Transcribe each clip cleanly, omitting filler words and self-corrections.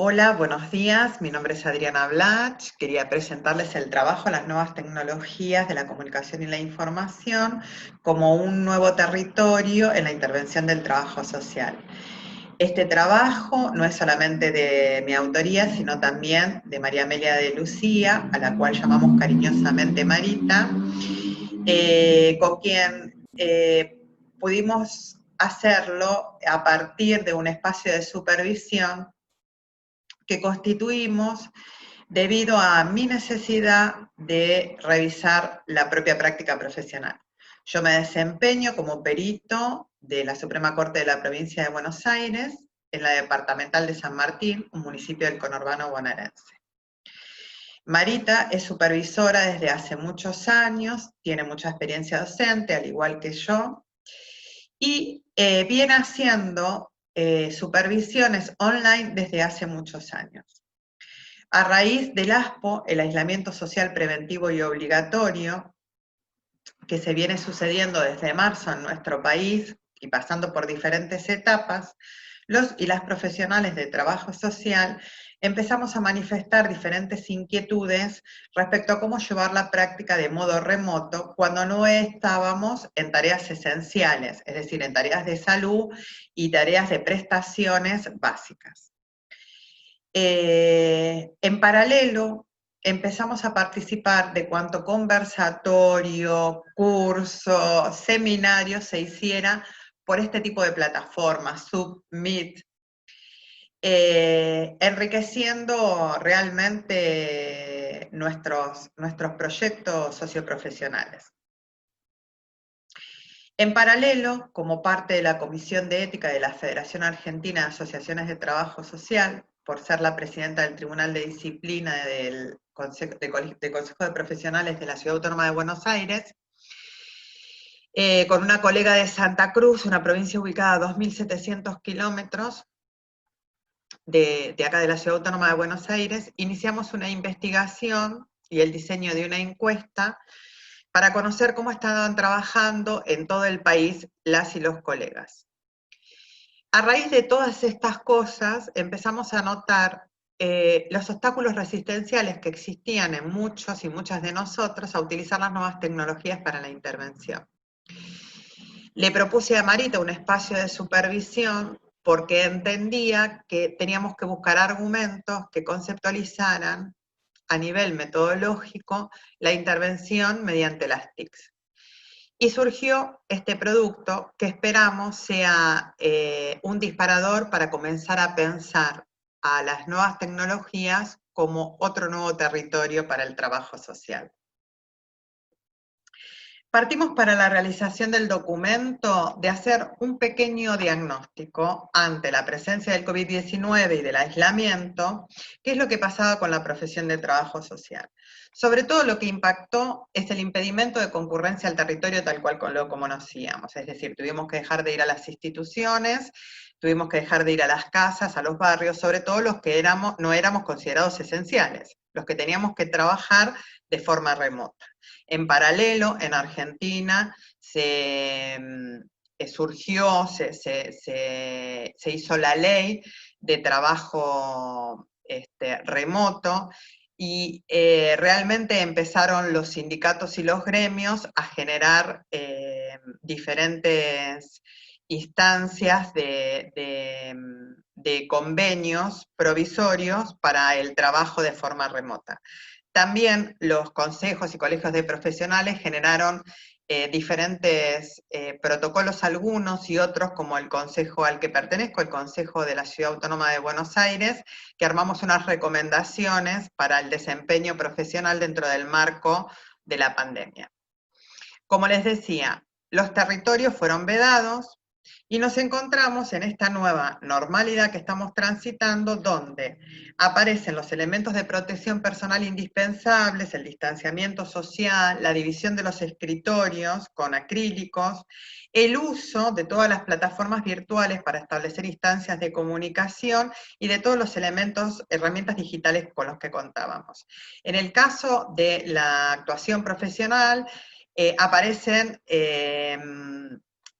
Hola, buenos días. Mi nombre es Adriana Blach. Quería presentarles el trabajo Las nuevas tecnologías de la comunicación y la información como un nuevo territorio en la intervención del trabajo social. Este trabajo no es solamente de mi autoría, sino también de María Amelia de Lucía, a la cual llamamos cariñosamente Marita, con quien pudimos hacerlo a partir de un espacio de supervisión que constituimos debido a mi necesidad de revisar la propia práctica profesional. Yo me desempeño como perito de la Suprema Corte de la Provincia de Buenos Aires, en la departamental de San Martín, un municipio del conurbano bonaerense. Marita es supervisora desde hace muchos años, tiene mucha experiencia docente, al igual que yo, y viene haciendo supervisiones online desde hace muchos años. A raíz del ASPO, el aislamiento social preventivo y obligatorio, que se viene sucediendo desde marzo en nuestro país y pasando por diferentes etapas, los y las profesionales de trabajo social empezamos a manifestar diferentes inquietudes respecto a cómo llevar la práctica de modo remoto cuando no estábamos en tareas esenciales, es decir, en tareas de salud y tareas de prestaciones básicas. En paralelo, empezamos a participar de cuanto conversatorio, curso, seminario se hiciera por este tipo de plataformas, Zoom, Meet, enriqueciendo realmente nuestros proyectos socioprofesionales. En paralelo, como parte de la Comisión de Ética de la Federación Argentina de Asociaciones de Trabajo Social, por ser la presidenta del Tribunal de Disciplina del Consejo de Profesionales de la Ciudad Autónoma de Buenos Aires, con una colega de Santa Cruz, una provincia ubicada a 2.700 kilómetros de acá de la Ciudad Autónoma de Buenos Aires, iniciamos una investigación y el diseño de una encuesta para conocer cómo estaban trabajando en todo el país las y los colegas. A raíz de todas estas cosas, empezamos a notar los obstáculos resistenciales que existían en muchos y muchas de nosotros a utilizar las nuevas tecnologías para la intervención. Le propuse a Marita un espacio de supervisión porque entendía que teníamos que buscar argumentos que conceptualizaran a nivel metodológico la intervención mediante las TICs. Y surgió este producto que esperamos sea un disparador para comenzar a pensar a las nuevas tecnologías como otro nuevo territorio para el trabajo social. Partimos para la realización del documento de hacer un pequeño diagnóstico ante la presencia del COVID-19 y del aislamiento, qué es lo que pasaba con la profesión de trabajo social. Sobre todo lo que impactó es el impedimento de concurrencia al territorio tal cual lo conocíamos, es decir, tuvimos que dejar de ir a las instituciones, tuvimos que dejar de ir a las casas, a los barrios, sobre todo los que no éramos considerados esenciales, los que teníamos que trabajar de forma remota. En paralelo, en Argentina surgió, se hizo la ley de trabajo remoto y realmente empezaron los sindicatos y los gremios a generar diferentes instancias de convenios provisorios para el trabajo de forma remota. También los consejos y colegios de profesionales generaron diferentes protocolos, algunos y otros, como el consejo al que pertenezco, el Consejo de la Ciudad Autónoma de Buenos Aires, que armamos unas recomendaciones para el desempeño profesional dentro del marco de la pandemia. Como les decía, los territorios fueron vedados, y nos encontramos en esta nueva normalidad que estamos transitando, donde aparecen los elementos de protección personal indispensables, el distanciamiento social, la división de los escritorios con acrílicos, el uso de todas las plataformas virtuales para establecer instancias de comunicación y de todos los elementos, herramientas digitales con los que contábamos. En el caso de la actuación profesional, aparecen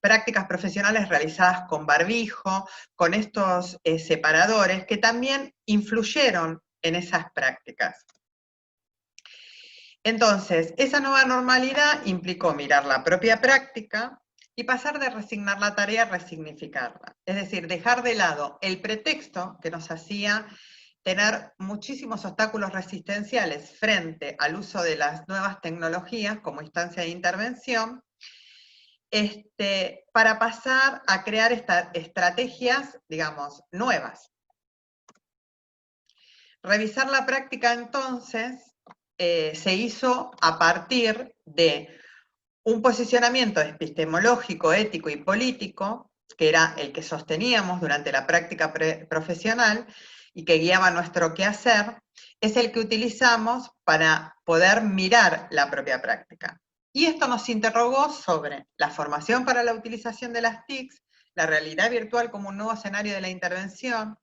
prácticas profesionales realizadas con barbijo, con estos separadores que también influyeron en esas prácticas. Entonces, esa nueva normalidad implicó mirar la propia práctica y pasar de resignar la tarea a resignificarla. Es decir, dejar de lado el pretexto que nos hacía tener muchísimos obstáculos resistenciales frente al uso de las nuevas tecnologías como instancia de intervención, para pasar a crear estrategias, digamos, nuevas. Revisar la práctica entonces se hizo a partir de un posicionamiento epistemológico, ético y político, que era el que sosteníamos durante la práctica profesional y que guiaba nuestro quehacer, es el que utilizamos para poder mirar la propia práctica. Y esto nos interrogó sobre la formación para la utilización de las TICs, la realidad virtual como un nuevo escenario de la intervención,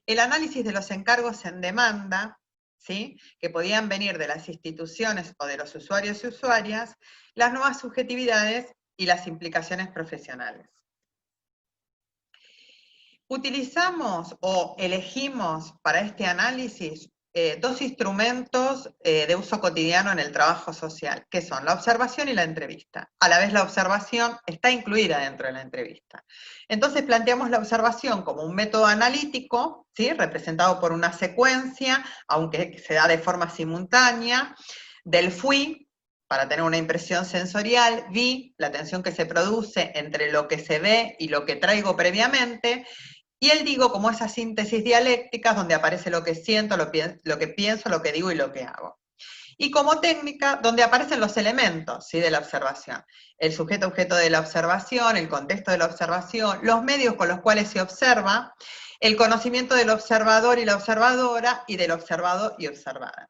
el análisis de los encargos en demanda, ¿sí?, que podían venir de las instituciones o de los usuarios y usuarias, las nuevas subjetividades y las implicaciones profesionales. Utilizamos o elegimos para este análisis dos instrumentos de uso cotidiano en el trabajo social, que son la observación y la entrevista. A la vez la observación está incluida dentro de la entrevista. Entonces planteamos la observación como un método analítico, ¿sí?, representado por una secuencia, aunque se da de forma simultánea, del fui, para tener una impresión sensorial, vi, la tensión que se produce entre lo que se ve y lo que traigo previamente, y el digo como esa síntesis dialéctica donde aparece lo que siento, lo que pienso, lo que digo y lo que hago. Y como técnica, donde aparecen los elementos, ¿sí?, de la observación. El sujeto-objeto de la observación, el contexto de la observación, los medios con los cuales se observa, el conocimiento del observador y la observadora, y del observado y observada.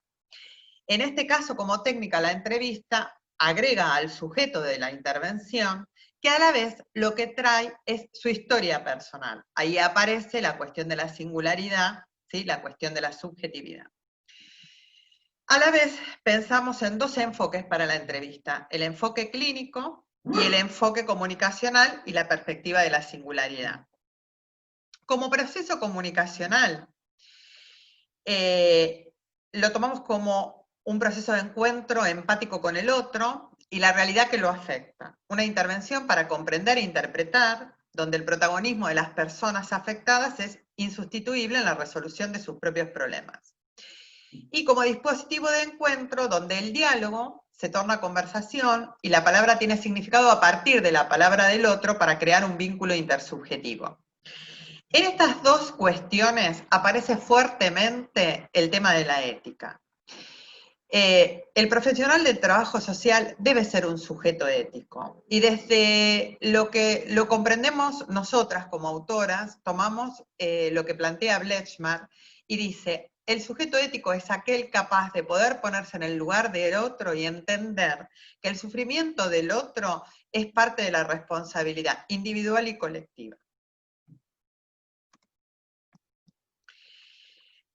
En este caso, como técnica, la entrevista agrega al sujeto de la intervención, que a la vez lo que trae es su historia personal. Ahí aparece la cuestión de la singularidad, ¿sí?, la cuestión de la subjetividad. A la vez pensamos en dos enfoques para la entrevista, el enfoque clínico y el enfoque comunicacional y la perspectiva de la singularidad. Como proceso comunicacional, lo tomamos como un proceso de encuentro empático con el otro y la realidad que lo afecta. Una intervención para comprender e interpretar, donde el protagonismo de las personas afectadas es insustituible en la resolución de sus propios problemas. Y como dispositivo de encuentro, donde el diálogo se torna conversación y la palabra tiene significado a partir de la palabra del otro para crear un vínculo intersubjetivo. En estas dos cuestiones aparece fuertemente el tema de la ética. El profesional del trabajo social debe ser un sujeto ético. Y desde lo que lo comprendemos nosotras como autoras, tomamos lo que plantea Bletchmark y dice, el sujeto ético es aquel capaz de poder ponerse en el lugar del otro y entender que el sufrimiento del otro es parte de la responsabilidad individual y colectiva.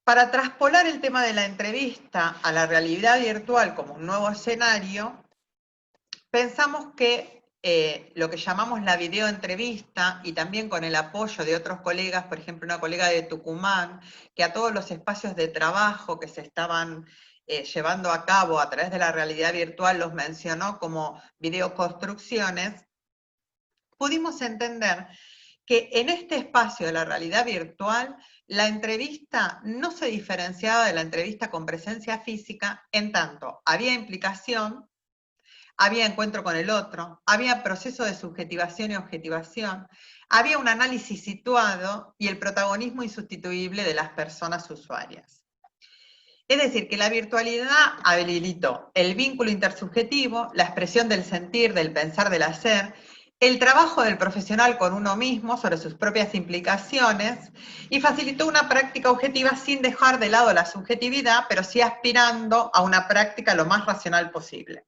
Para traspolar el tema de la entrevista a la realidad virtual como un nuevo escenario, pensamos que lo que llamamos la videoentrevista, y también con el apoyo de otros colegas, por ejemplo una colega de Tucumán, que a todos los espacios de trabajo que se estaban llevando a cabo a través de la realidad virtual los mencionó como videoconstrucciones, pudimos entender que en este espacio de la realidad virtual, la entrevista no se diferenciaba de la entrevista con presencia física, en tanto había implicación, había encuentro con el otro, había proceso de subjetivación y objetivación, había un análisis situado y el protagonismo insustituible de las personas usuarias. Es decir, que la virtualidad habilitó el vínculo intersubjetivo, la expresión del sentir, del pensar, del hacer, el trabajo del profesional con uno mismo sobre sus propias implicaciones y facilitó una práctica objetiva sin dejar de lado la subjetividad, pero sí aspirando a una práctica lo más racional posible.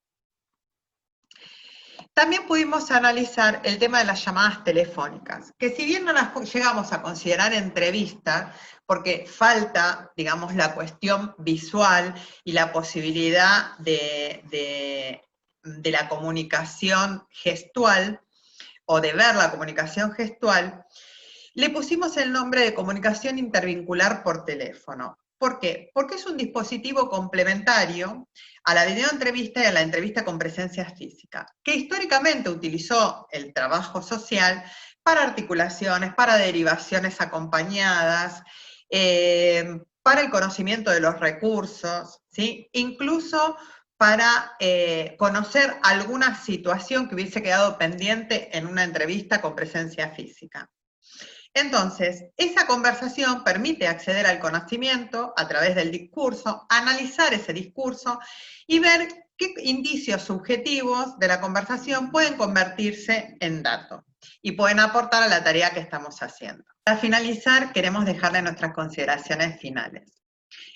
También pudimos analizar el tema de las llamadas telefónicas, que si bien no las llegamos a considerar entrevistas, porque falta, digamos, la cuestión visual y la posibilidad de la comunicación gestual, o de ver la comunicación gestual, le pusimos el nombre de comunicación intervincular por teléfono. ¿Por qué? Porque es un dispositivo complementario a la videoentrevista y a la entrevista con presencia física, que históricamente utilizó el trabajo social para articulaciones, para derivaciones acompañadas, para el conocimiento de los recursos, ¿sí? Incluso para conocer alguna situación que hubiese quedado pendiente en una entrevista con presencia física. Entonces, esa conversación permite acceder al conocimiento a través del discurso, analizar ese discurso y ver qué indicios subjetivos de la conversación pueden convertirse en datos y pueden aportar a la tarea que estamos haciendo. Para finalizar, queremos dejarle nuestras consideraciones finales.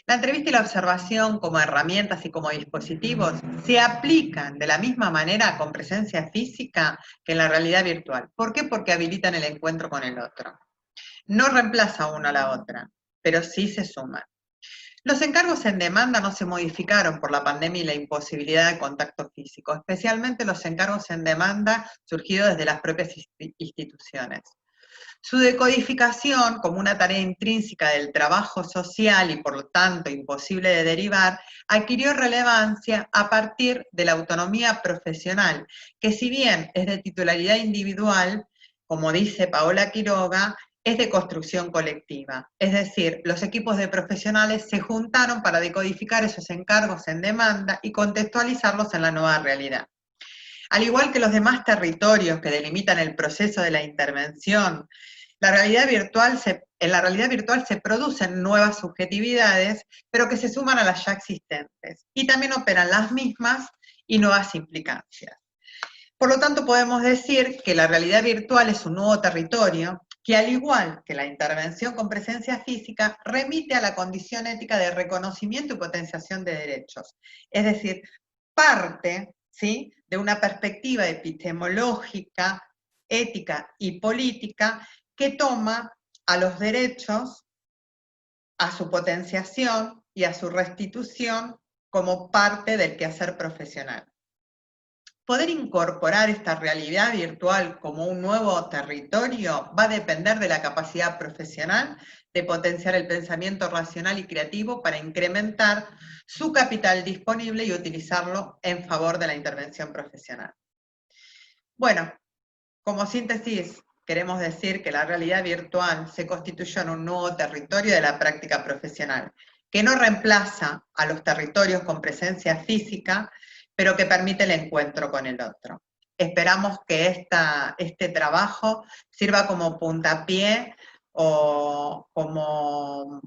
La entrevista y la observación como herramientas y como dispositivos se aplican de la misma manera con presencia física que en la realidad virtual. ¿Por qué? Porque habilitan el encuentro con el otro. No reemplaza una a la otra, pero sí se suman. Los encargos en demanda no se modificaron por la pandemia y la imposibilidad de contacto físico, especialmente los encargos en demanda surgidos desde las propias instituciones. Su decodificación como una tarea intrínseca del trabajo social y por lo tanto imposible de derivar, adquirió relevancia a partir de la autonomía profesional, que si bien es de titularidad individual, como dice Paola Quiroga, es de construcción colectiva. Es decir, los equipos de profesionales se juntaron para decodificar esos encargos en demanda y contextualizarlos en la nueva realidad. Al igual que los demás territorios que delimitan el proceso de la intervención, en la realidad virtual se producen nuevas subjetividades, pero que se suman a las ya existentes, y también operan las mismas y nuevas implicancias. Por lo tanto, podemos decir que la realidad virtual es un nuevo territorio que, al igual que la intervención con presencia física, remite a la condición ética de reconocimiento y potenciación de derechos. Es decir, parte, ¿sí?, de una perspectiva epistemológica, ética y política que toma a los derechos, a su potenciación y a su restitución como parte del quehacer profesional. Poder incorporar esta realidad virtual como un nuevo territorio va a depender de la capacidad profesional de potenciar el pensamiento racional y creativo para incrementar su capital disponible y utilizarlo en favor de la intervención profesional. Bueno, como síntesis, queremos decir que la realidad virtual se constituyó en un nuevo territorio de la práctica profesional, que no reemplaza a los territorios con presencia física, pero que permite el encuentro con el otro. Esperamos que este trabajo sirva como puntapié o como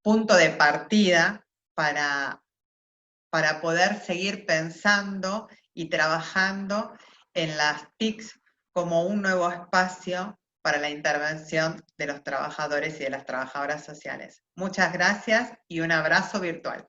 punto de partida para poder seguir pensando y trabajando en las TICs como un nuevo espacio para la intervención de los trabajadores y de las trabajadoras sociales. Muchas gracias y un abrazo virtual.